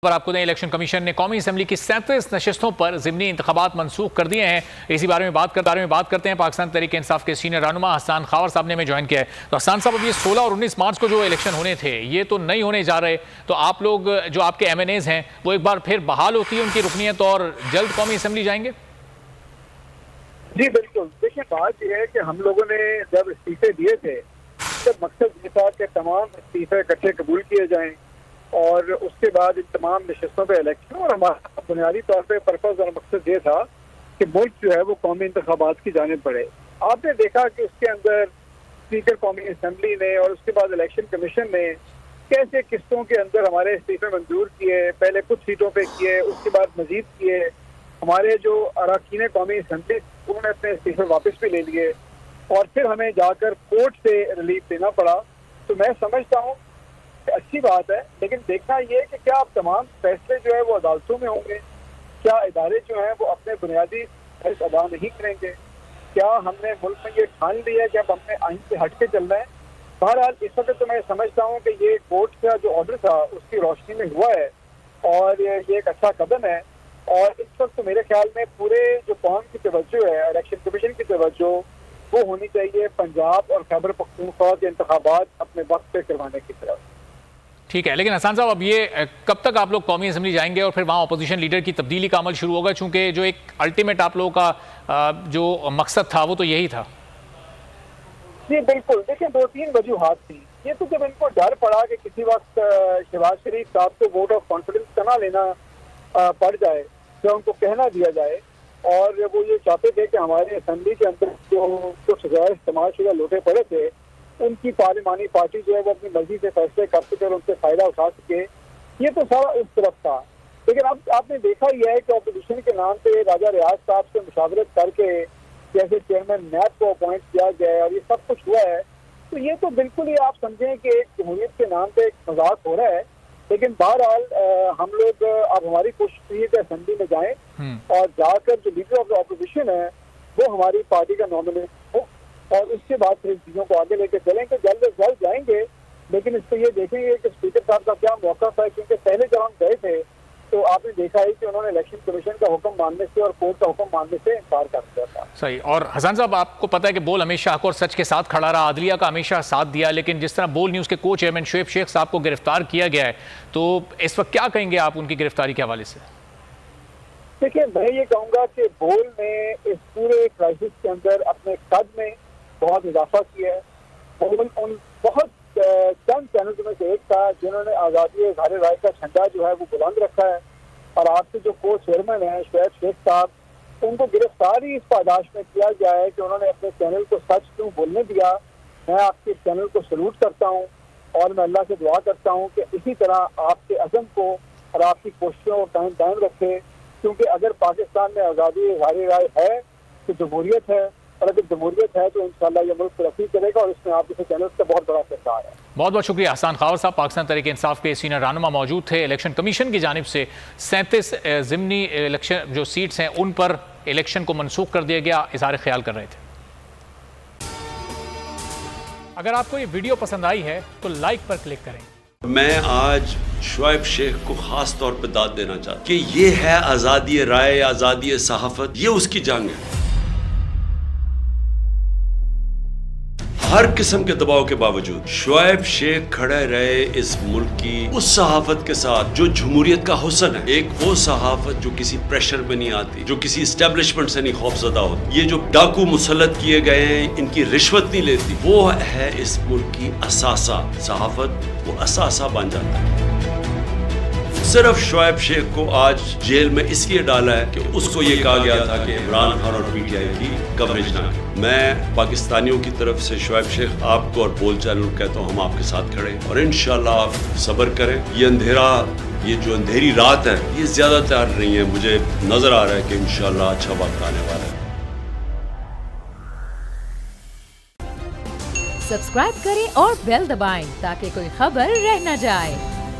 پر آپ کو دیں الیکشن کمیشن نے قومی اسمبلی کی 37 نشستوں پر ضمنی انتخابات منسوخ کر دیے ہیں۔ اسی بارے میں بات کرتے ہیں پاکستان تحریک انصاف کے سینئر رہنما حسان خاور صاحب نے ہمیں جوائن کیا ہے۔ تو حسان صاحب، اب یہ 16 اور 19 مارچ کو جو الیکشن ہونے تھے یہ تو نہیں ہونے جا رہے، تو آپ لوگ جو آپ کے ایم این ایز ہیں وہ ایک بار پھر بحال ہوتی ہے ان کی رکنیت اور جلد قومی اسمبلی جائیں گے؟ جی بالکل، دیکھیں بات یہ ہے کہ ہم لوگوں نے جب استعفے دیے تھے جب مقصد یہ تھا کہ تمام استعفے اکٹھے قبول کیے جائیں اور اس کے بعد ان تمام نشستوں پہ الیکشن، اور ہمارا بنیادی طور پہ پرپز اور مقصد یہ تھا کہ ملک جو ہے وہ قومی انتخابات کی جانب بڑھے۔ آپ نے دیکھا کہ اس کے اندر اسپیکر قومی اسمبلی نے اور اس کے بعد الیکشن کمیشن نے کیسے قسطوں کے اندر ہمارے استعفے منظور کیے، پہلے کچھ سیٹوں پہ کیے، اس کے بعد مزید کیے۔ ہمارے جو اراکین قومی اسمبلی انہوں نے اپنے استعفے واپس بھی لے لیے اور پھر ہمیں جا کر کورٹ سے ریلیف دینا پڑا۔ تو میں سمجھتا ہوں کہ اچھی بات ہے، لیکن دیکھنا یہ ہے کہ کیا اب تمام فیصلے جو ہے وہ عدالتوں میں ہوں گے، کیا ادارے جو ہیں وہ اپنے بنیادی فرض ادا نہیں کریں گے، کیا ہم نے ملک میں یہ ٹھان لیا ہے کہ اب ہم نے آئین سے ہٹ کے چلنا ہے۔ بہرحال اس وقت تو میں سمجھتا ہوں کہ یہ کورٹ کا جو آرڈر تھا اس کی روشنی میں ہوا ہے اور یہ ایک اچھا قدم ہے، اور اس وقت تو میرے خیال میں پورے جو قوم کی توجہ ہے، الیکشن کمیشن کی توجہ وہ ہونی چاہیے پنجاب اور خیبر پختونخوا کے انتخابات اپنے وقت پہ کروانے کی طرف۔ ٹھیک ہے، لیکن حسان صاحب اب یہ کب تک آپ لوگ قومی اسمبلی جائیں گے اور پھر وہاں اپوزیشن لیڈر کی تبدیلی کا عمل شروع ہوگا؟ چونکہ جو ایک الٹیمیٹ آپ لوگوں کا جو مقصد تھا وہ تو یہی تھا۔ جی بالکل، دیکھیں دو تین وجوہات تھیں۔ یہ تو جب ان کو ڈر پڑا کہ کسی وقت شہباز شریف صاحب کو ووٹ آف کانفیڈنس کا نہ لینا پڑ جائے، جو ان کو کہنا دیا جائے، اور وہ یہ چاہتے تھے کہ ہمارے اسمبلی کے اندر جو کچھ غیر استعمال شدہ لوٹے پڑے تھے ان کی پارلیمانی پارٹی جو ہے وہ اپنی مرضی سے فیصلے کر سکے اور ان سے فائدہ اٹھا سکے، یہ تو سارا اس طرف تھا۔ لیکن اب آپ نے دیکھا ہی ہے کہ اپوزیشن کے نام پہ راجہ ریاض صاحب سے مشاورت کر کے جیسے چیئرمین نیب کو اپوائنٹ کیا گیا ہے اور یہ سب کچھ ہوا ہے، تو یہ تو بالکل ہی آپ سمجھیں کہ ایک جمہوریت کے نام پہ ایک مذاق ہو رہا ہے۔ لیکن بہرحال ہم لوگ اب ہماری کوشش یہ کہ اسمبلی میں جائیں اور جا کر جو لیڈر آف دا اپوزیشن ہے وہ ہماری پارٹی کا نامنیٹ ہو، اور اس کے بعد پھر چیزوں کو آگے لے کے چلیں گے۔ جلد از جلد جائیں گے، لیکن اس پہ یہ دیکھیں گے کہ اسپیکر صاحب کا کیا موقف ہے، کیونکہ پہلے جب ہم گئے تھے تو آپ نے دیکھا ہے کہ انہوں نے الیکشن کمیشن کا حکم ماننے سے اور کورٹ کا حکم ماننے سے انکار کر دیا تھا۔ صحیح۔ اور حسان صاحب، آپ کو پتہ ہے کہ بول ہمیشہ حق اور سچ کے ساتھ کھڑا رہا، عدلیہ کا ہمیشہ ساتھ دیا، لیکن جس طرح بول نیوز کے کو چیئرمین شعیب شیخ صاحب کو گرفتار کیا گیا ہے، تو اس وقت کیا کہیں گے آپ ان کی گرفتاری کے حوالے سے؟ دیکھیں میں یہ کہوں گا کہ بول نے اس پورے کرائسس کے اندر اپنے قد میں بہت اضافہ کیا ہے۔ بول ان بہت چند چینلز میں سے ایک تھا جنہوں نے آزادی اظہار رائے کا جھنڈا جو ہے وہ بلند رکھا ہے، اور آپ کے جو کو چیئرمین ہیں شعیب شیخ صاحب، ان کو گرفتاری اس پاداش میں کیا گیا ہے کہ انہوں نے اپنے چینل کو سچ کیوں بولنے دیا۔ میں آپ کے چینل کو سلوٹ کرتا ہوں اور میں اللہ سے دعا کرتا ہوں کہ اسی طرح آپ کے عزم کو اور آپ کی کوششوں کو قائم رکھے، کیونکہ اگر پاکستان میں آزادی اظہار رائے ہے تو جمہوریت ہے، اور اگر جمہوریت ہے تو انشاءاللہ یہ ملک ترقی کرے گا، اور اس میں آپ کے چینل کا بہت بڑا کردار ہے۔ بہت بہت شکریہ حسان خاور صاحب، پاکستان تحریک انصاف کے سینئر رہنما موجود تھے۔ الیکشن کمیشن کی جانب سے 37 ضمنی الیکشن جو سیٹس ہیں ان پر الیکشن کو منسوخ کر دیا گیا، اظہار خیال کر رہے تھے۔ اگر آپ کو یہ ویڈیو پسند آئی ہے تو لائک پر کلک کریں۔ میں آج شعیب شیخ کو خاص طور پہ داد دینا چاہتا ہوں کہ یہ ہے آزادی رائے، آزادی صحافت، یہ اس کی جنگ ہے۔ ہر قسم کے دباؤ کے باوجود شعیب شیخ کھڑے رہے اس ملک کی اس صحافت کے ساتھ جو جمہوریت کا حسن ہے، ایک وہ صحافت جو کسی پریشر میں نہیں آتی، جو کسی اسٹیبلشمنٹ سے نہیں خوفزدہ ہوتی، یہ جو ڈاکو مسلط کیے گئے ہیں ان کی رشوت نہیں لیتی، وہ ہے اس ملک کی اثاثہ۔ صحافت وہ اثاثہ بن جاتا ہے۔ صرف شعیب شیخ کو آج جیل میں اس لیے ڈالا ہے کہ اس کو یہ کہا گیا تھا کہ عمران خان اور پی ٹی آئی کی کوریج نہ کرے۔ میں پاکستانیوں کی طرف سے شعیب شیخ آپ کو اور بول چینل کو کہتا ہوں ہم آپ کے ساتھ کھڑے ہیں، اور انشاءاللہ آپ صبر کریں۔ یہ اندھیرا، یہ جو اندھیری رات ہے یہ زیادہ تیار نہیں ہے، مجھے نظر آ رہا ہے کہ انشاءاللہ اچھا وقت آنے والا ہے۔ سبسکرائب کریں اور بیل دبائیں تاکہ کوئی خبر رہ نہ جائے۔